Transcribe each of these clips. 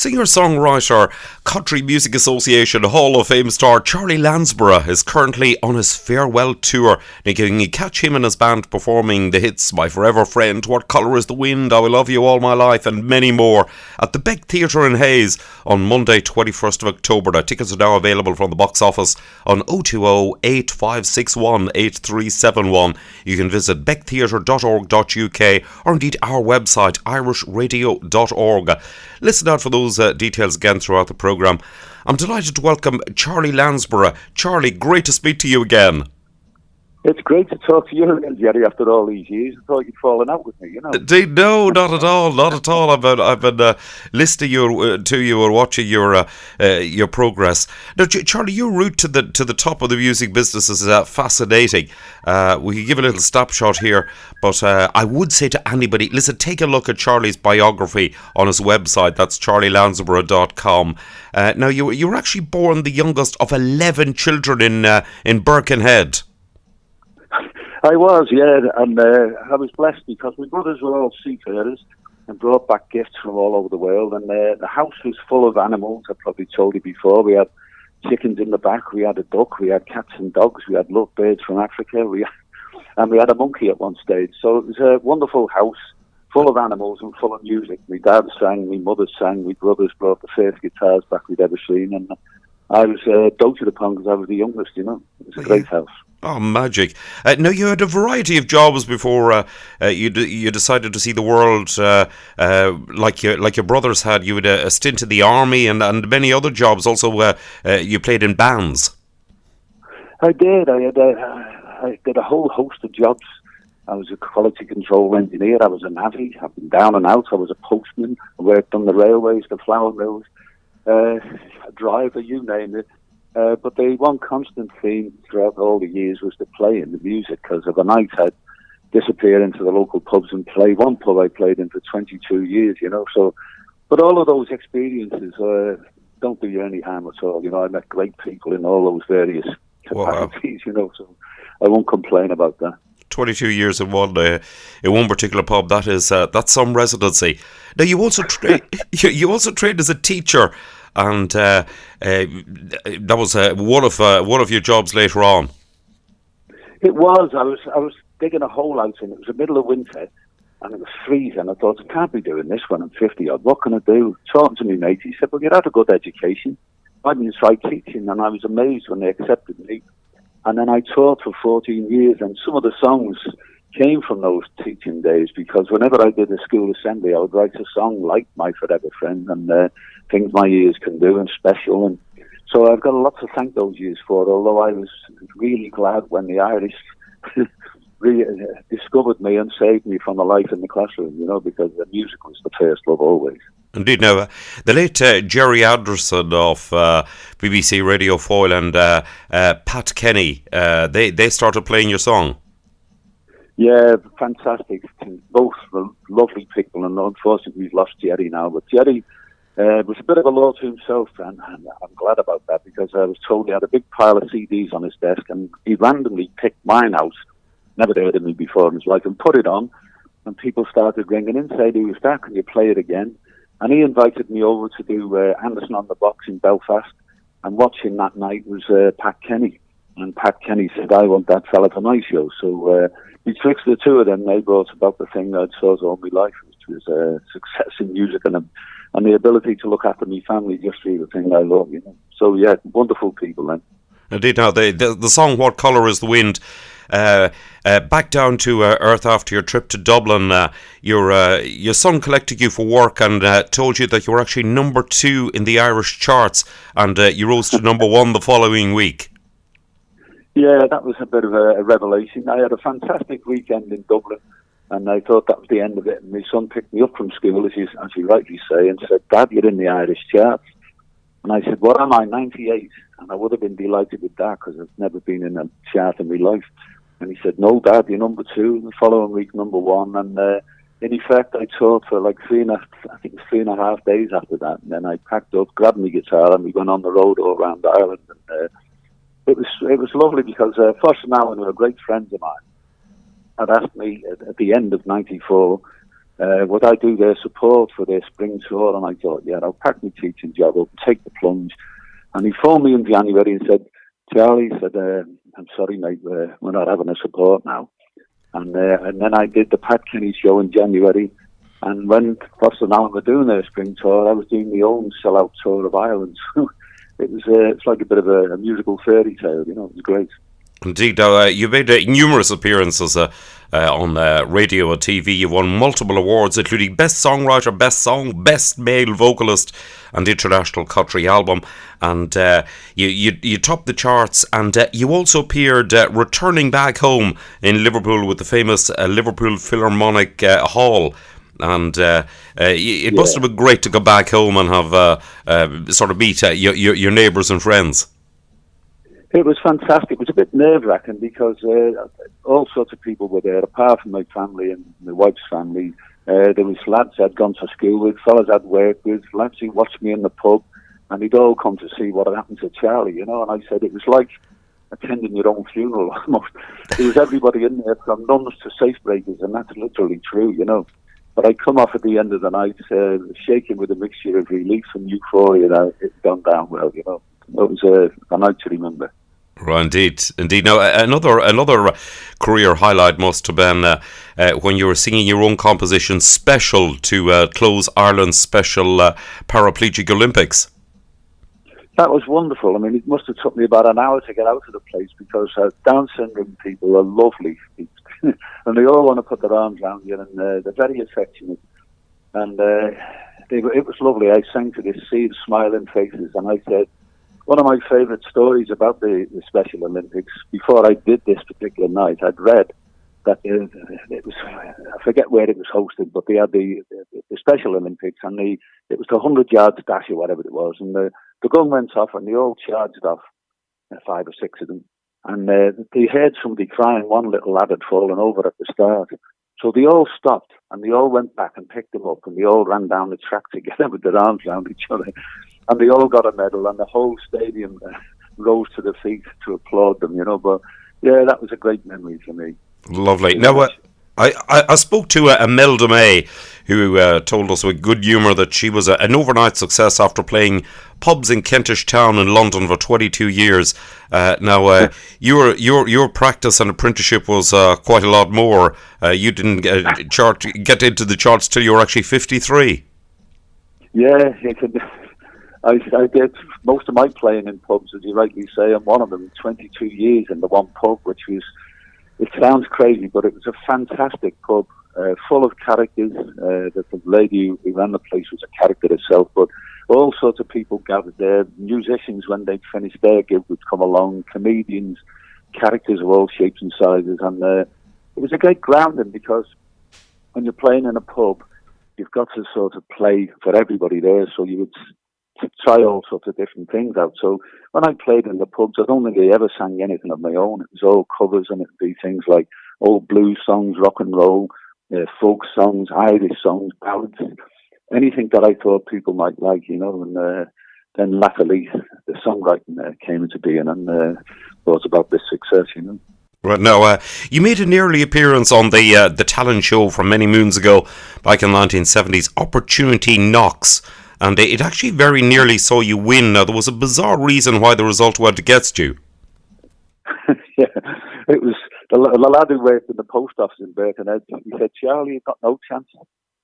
Singer-songwriter, Country Music Association Hall of Fame star Charlie Landsborough is currently on his farewell tour. Now, you can catch him and his band performing the hits My Forever Friend, What Colour Is the Wind, I Will Love You All My Life and many more at the Beck Theatre in Hayes on Monday 21st of October. Now, tickets are now available from the box office on 020-8561 8371. You can visit becktheatre.org.uk or indeed our website irishradio.org. Listen out for those details again throughout the programme. I'm delighted to welcome Charlie Landsborough. Charlie, great to speak to you again. It's great to talk to you again, Jerry, after all these years. I thought you'd fallen out with me, you know. Indeed, no, not at all, not at all. I've been listening to you or watching your progress. Now, Charlie, your route to the top of the music business is fascinating. We can give a little snapshot here, but I would say to anybody, listen, take a look at Charlie's biography on his website. That's charlielandsborough.com. Now, you were actually born the youngest of 11 children in Birkenhead. I was, yeah, and I was blessed because my brothers were all seafarers and brought back gifts from all over the world, and the house was full of animals. I probably told you before. We had chickens in the back, we had a duck, we had cats and dogs, we had lovebirds from Africa, and we had a monkey at one stage. So it was a wonderful house full of animals and full of music. My dad sang, my mother sang, my brothers brought the first guitars back we'd ever seen, and I was doted upon because I was the youngest, you know. It was a great house. Oh, magic. Now, you had a variety of jobs before you decided to see the world like your brothers had. You had a stint in the army and many other jobs. Also, you played in bands. I did. I did a whole host of jobs. I was a quality control engineer. I was a navvy. I've been down and out. I was a postman. I worked on the railways, the flour mills, a driver, you name it. But the one constant theme throughout all the years was the playing, the music, because of the night I'd disappear into the local pubs and play. One pub I played in for 22 years, you know. So, but all of those experiences don't do you any harm at all. You know, I met great people in all those various capacities, you know, so I won't complain about that. 22 years in one particular pub, that's some residency. Now, you also trained as a teacher, and that was one of your jobs later on. It was. I was digging a hole out, and it was the middle of winter, and it was freezing. I thought, I can't be doing this when I'm 50 odd. What can I do? Talking to me mate, he said, well, you had a good education. Why didn't you try teaching? And I was amazed when they accepted me. And then I taught for 14 years, and some of the songs came from those teaching days, because whenever I did a school assembly, I would write a song like My Forever Friend and Things My Ears Can Do and Special. And so I've got a lot to thank those years for, although I was really glad when the Irish discovered me and saved me from a life in the classroom, you know, because the music was the first love always. Indeed. Now, the late Jerry Anderson of BBC Radio Foyle and Pat Kenny, they started playing your song. Yeah, fantastic. Both were lovely people, and unfortunately we've lost Jerry now. But Jerry was a bit of a law to himself, and I'm glad about that, because I was told he had a big pile of CDs on his desk, and he randomly picked mine out, never heard of me before in his life, and put it on, and people started ringing in, saying, who was that, can you play it again? And he invited me over to do Anderson on the Box in Belfast, and watching that night was Pat Kenny. And Pat Kenny said, I want that fella for my show. So betwixt the two of them, they brought about the thing I'd sought all my life, which was success in music and the ability to look after my family just through the thing I love, you know. So, yeah, wonderful people then. Indeed. Now, the song What Colour Is the Wind, back down to earth after your trip to Dublin, your son collected you for work and told you that you were actually number 2 in the Irish charts, and you rose to number 1 the following week. Yeah, that was a bit of a revelation. I had a fantastic weekend in Dublin, and I thought that was the end of it. And my son picked me up from school, as you rightly say, and said, Dad, you're in the Irish charts. And I said, what am I, 98? And I would have been delighted with that, because I've never been in a chart in my life. And he said, no, Dad, you're number 2. The following week, number 1. And in effect, I toured for like 3.5 days after that. And then I packed up, grabbed my guitar, and we went on the road all around Ireland. And it was lovely, because Foster and Allen were great friends of mine. Had asked me at the end of '94 would I do their support for their spring tour? And I thought, yeah, I'll pack my teaching job up, take the plunge. And he phoned me in January and said, Charlie, said, I'm sorry, mate, we're not having a support now. And then I did the Pat Kenny show in January. And when Foster and Allen were doing their spring tour, I was doing my own sellout tour of Ireland. So it's like a bit of a musical fairy tale, you know, it was great. Indeed. You made numerous appearances on radio and TV. You won multiple awards, including Best Songwriter, Best Song, Best Male Vocalist, and International Country Album. And you topped the charts. And you also appeared returning back home in Liverpool with the famous Liverpool Philharmonic Hall. And it must have been great to go back home and have sort of meet your neighbours and friends. It was fantastic. It was a bit nerve-wracking because all sorts of people were there, apart from my family and my wife's family. There was lads I'd gone to school with, fellas I'd worked with, lads who watched me in the pub, and they'd all come to see what had happened to Charlie, you know. And I said it was like attending your own funeral almost. There was everybody in there, from nuns to safe breakers, and that's literally true, you know. But I come off at the end of the night shaking with a mixture of relief and euphoria that it's gone down well, you know. It was a night to remember. Right, indeed. Now, another career highlight must have been when you were singing your own composition special to close Ireland's special Paraplegic Olympics. That was wonderful. I mean, it must have took me about an hour to get out of the place because Down syndrome people are lovely. And they all want to put their arms around you, and they're very affectionate. And it was lovely. I sang to this sea of smiling faces, and I said, one of my favourite stories about the Special Olympics, before I did this particular night, I'd read that it was, I forget where it was hosted, but they had the Special Olympics, and it was the 100-yard dash or whatever it was, and the gun went off, and they all charged off, 5 or 6 of them, and they heard somebody crying. One little lad had fallen over at the start, so they all stopped, and they all went back and picked him up, and they all ran down the track together with their arms around each other. And they all got a medal, and the whole stadium rose to their feet to applaud them, you know. But, yeah, that was a great memory for me. Lovely. Now, I spoke to Imelda May, who told us with good humour that she was an overnight success after playing pubs in Kentish Town in London for 22 years. Now, your practice and apprenticeship was quite a lot more. You didn't get into the charts till you were actually 53. Yeah, I did most of my playing in pubs, as you rightly say, and one of them 22 years in the one pub, which was, it sounds crazy, but it was a fantastic pub, full of characters. The lady who ran the place was a character herself, but all sorts of people gathered there. Musicians, when they'd finished their gig, would come along, comedians, characters of all shapes and sizes, and it was a great grounding because when you're playing in a pub, you've got to sort of play for everybody there, so you would try all sorts of different things out. So when I played in the pubs, I don't think I ever sang anything of my own. It was all covers, and it'd be things like old blues songs, rock and roll, folk songs, Irish songs, ballads, anything that I thought people might like, you know. And then latterly, the songwriting came into being and brought about this success, you know. Right. Now, you made an early appearance on the talent show from many moons ago, back in the 1970s, Opportunity Knocks. And it actually very nearly saw you win. Now, there was a bizarre reason why the result went against you. Yeah, it was the lad who worked in the post office in Birkenhead. He said, Charlie, you've got no chance.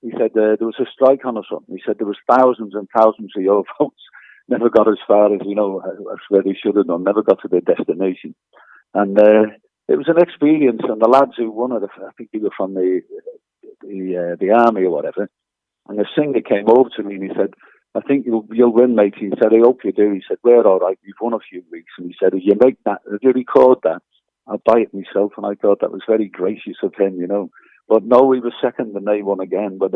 He said, there was a strike on or something. He said, there was thousands and thousands of your votes. Never got as far as, you know, as where they should have done. Never got to their destination. And it was an experience. And the lads who won it, I think they were from the army or whatever. And the singer came over to me and he said, I think you'll win, mate. He said, I hope you do. He said, we're all right. We've won a few weeks. And he said, if you make that, if you record that, I'll buy it myself. And I thought that was very gracious of him, you know. But no, we were second and they won again. But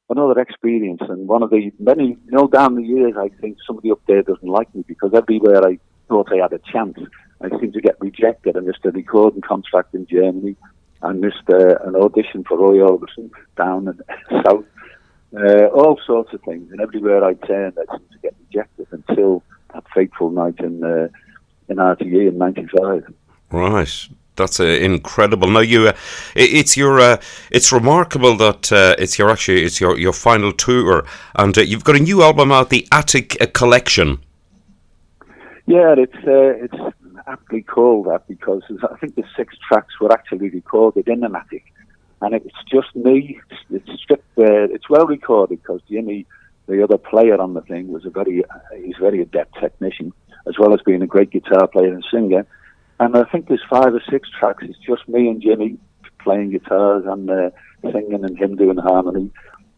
another experience. And one of the many, you know, down the years, I think somebody up there doesn't like me because everywhere I thought I had a chance, I seemed to get rejected. I missed a recording contract in Germany. I missed an audition for Roy Orbison down in South. All sorts of things, and everywhere I turned, I seemed to get rejected until that fateful night in RTE in '95. Right. That's incredible. Now it's remarkable that it's your final tour, and you've got a new album out, the Attic Collection. Yeah, it's aptly called that because I think the 6 tracks were actually recorded in an attic, and it's just me. It's stripped. It's well recorded because Jimmy, the other player on the thing, he's a very adept technician, as well as being a great guitar player and singer. And I think there's 5 or 6 tracks. It's just me and Jimmy playing guitars and singing, and him doing harmony.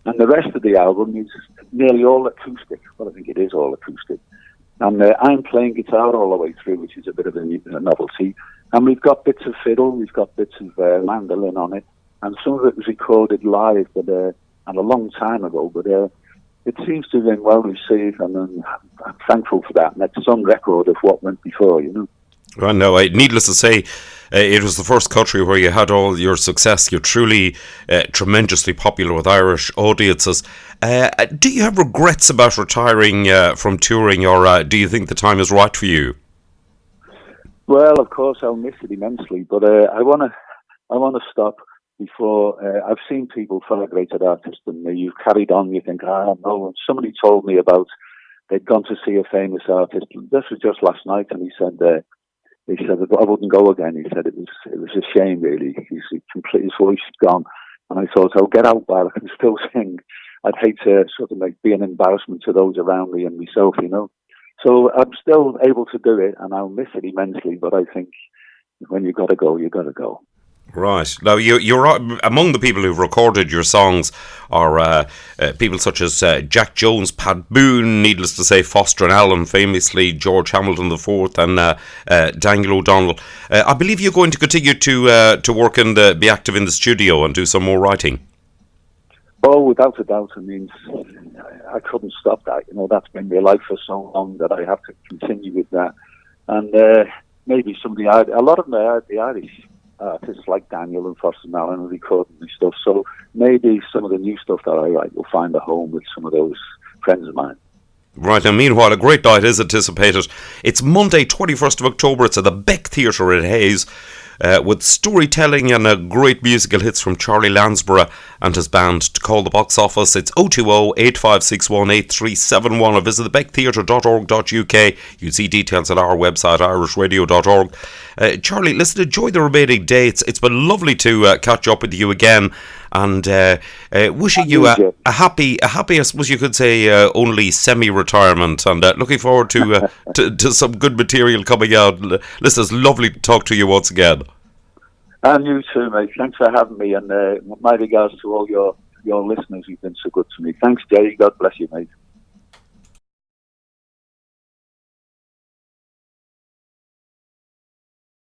And the rest of the album is nearly all acoustic. Well, I think it is all acoustic. And I'm playing guitar all the way through, which is a bit of a novelty. And we've got bits of fiddle, we've got bits of mandolin on it. And some of it was recorded live, and a long time ago. But it seems to have been well received, and I'm thankful for that. And it's some record of what went before, Well, no, needless to say, it was the first country where you had all your success. You're truly tremendously popular with Irish audiences. Do you have regrets about retiring from touring, or do you think the time is right for you? Well, of course, I'll miss it immensely, but I want to stop before. I've seen people far greater artists than me. You've carried on. You think, no. And somebody told me about they'd gone to see a famous artist. This was just last night, and he said I wouldn't go again. He said it was a shame, really. His voice had gone, and I thought, I'll get out while I can still sing. I'd hate to sort of be an embarrassment to those around me and myself, So I'm still able to do it, and I'll miss it immensely. But I think when you've got to go, you've got to go. Right. Now, you're among the people who've recorded your songs are people such as Jack Jones, Pat Boone, needless to say, Foster and Allen, famously George Hamilton IV, and Daniel O'Donnell. I believe you're going to continue to work and be active in the studio and do some more writing. Oh, without a doubt. I mean, I couldn't stop that. That's been my life for so long that I have to continue with that. And maybe a lot of the Irish artists like Daniel and Foster and Allen are recording this stuff. So maybe some of the new stuff that I write will find a home with some of those friends of mine. Right, and meanwhile, a great night is anticipated. It's Monday, 21st of October. It's at the Beck Theatre in Hayes, with storytelling and great musical hits from Charlie Landsborough and his band. To call the box office, it's 020-8561-8371, or visit thebecktheatre.org.uk. You see details at our website, irishradio.org. Charlie, listen, enjoy the remaining day. It's been lovely to catch up with you again, and wishing you a happy, I suppose you could say, only semi-retirement, and looking forward to some good material coming out. Listen, it's lovely to talk to you once again. And you too, mate. Thanks for having me, and my regards to all your listeners who've been so good to me. Thanks, Jerry. God bless you, mate.